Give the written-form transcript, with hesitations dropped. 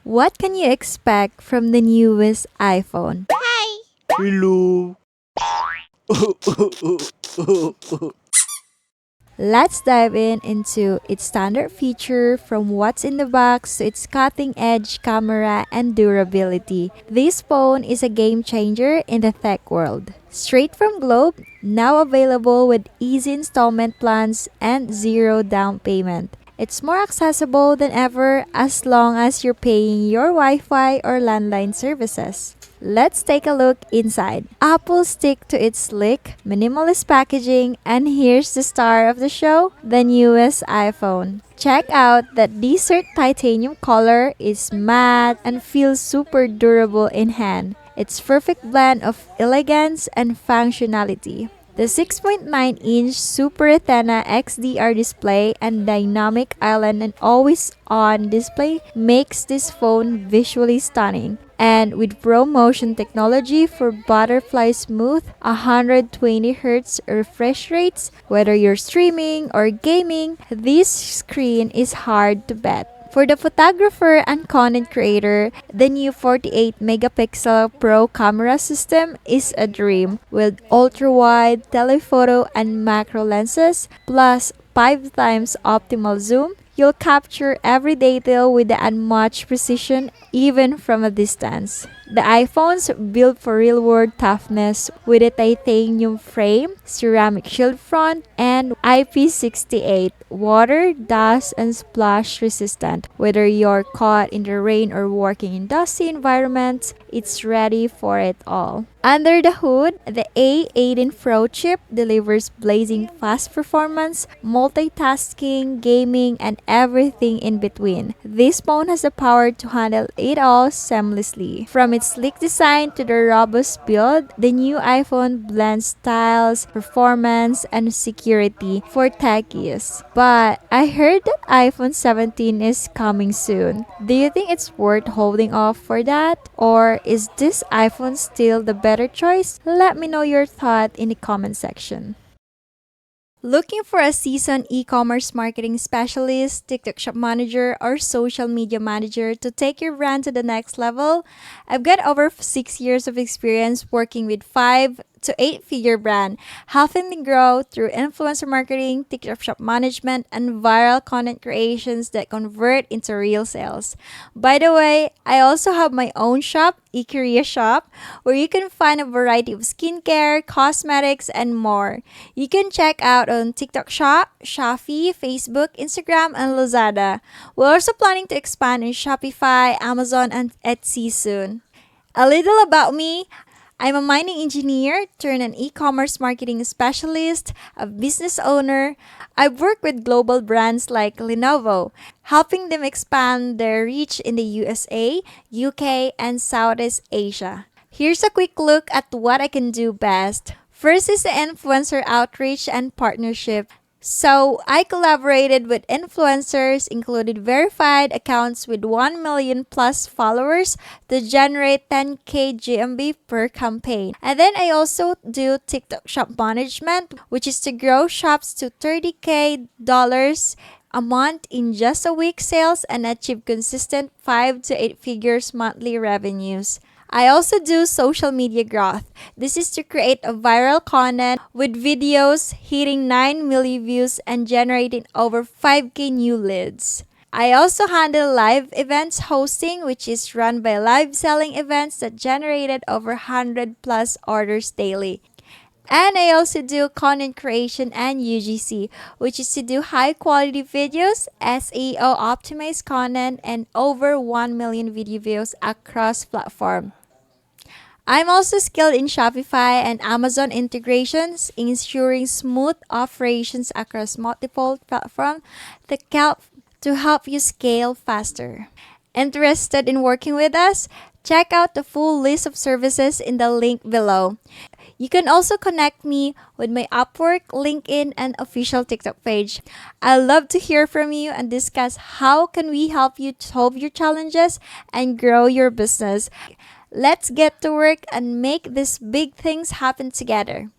What can you expect from the newest iPhone? Hello. Let's dive into its standard feature from what's in the box to its cutting-edge camera and durability. This phone is a game changer in the tech world. Straight from Globe, now available with easy installment plans and zero down payment. It's more accessible than ever as long as you're paying your Wi-Fi or landline services. Let's take a look inside. Apple stick to its sleek, minimalist packaging, and here's the star of the show, the newest iPhone. Check out that desert titanium color is matte and feels super durable in hand. It's perfect blend of elegance and functionality. The 6.9-inch Super Retina XDR display and dynamic island and always-on display makes this phone visually stunning. And with ProMotion technology for butterfly smooth 120Hz refresh rates, whether you're streaming or gaming, this screen is hard to bet. For the photographer and content creator, the new 48 megapixel Pro camera system is a dream with ultra-wide telephoto and macro lenses plus 5 times optimal zoom. You'll capture every detail with the unmatched precision even from a distance. The iPhone's built for real-world toughness with a titanium frame, ceramic shield front, and IP68 water, dust, and splash resistant. Whether you're caught in the rain or working in dusty environments, it's ready for it all. Under the hood, the A18 Pro chip delivers blazing fast performance, multitasking, gaming, and everything in between. This phone has the power to handle it all seamlessly. From its sleek design to the robust build, the new iPhone blends styles, performance, and security for techies. But I heard that iPhone 17 is coming soon. Do you think it's worth holding off for that? Or is this iPhone still the better choice? Let me know your thought in the comment section. Looking for a seasoned e-commerce marketing specialist, TikTok shop manager, or social media manager to take your brand to the next level? I've got over 6 years of experience working with 5 to 8-figure brand, helping them grow through influencer marketing, TikTok shop management, and viral content creations that convert into real sales. By the way, I also have my own shop, eKorea Shop, where you can find a variety of skincare, cosmetics, and more. You can check out on TikTok Shop, Shopee, Facebook, Instagram, and Lazada. We're also planning to expand in Shopify, Amazon, and Etsy soon. A little about me. I'm a mining engineer turned an e-commerce marketing specialist, a business owner. I've worked with global brands like Lenovo, helping them expand their reach in the USA, UK, and Southeast Asia. Here's a quick look at what I can do best. First is the influencer outreach and partnership. So, I collaborated with influencers, included verified accounts with 1 million plus followers to generate 10K GMB per campaign. And then I also do TikTok shop management, which is to grow shops to $30K a month in just a week sales and achieve consistent 5 to 8 figures monthly revenues. I also do social media growth. This is to create a viral content with videos hitting 9 million views and generating over 5K new leads. I also handle live events hosting, which is run by live selling events that generated over 100 plus orders daily. And I also do content creation and UGC, which is to do high quality videos, SEO optimized content, and over 1 million video views across platforms. I'm also skilled in Shopify and Amazon integrations, ensuring smooth operations across multiple platforms to help you scale faster. Interested in working with us? Check out the full list of services in the link below. You can also connect me with my Upwork, LinkedIn, and official TikTok page. I love to hear from you and discuss how can we help you solve your challenges and grow your business. Let's get to work and make these big things happen together.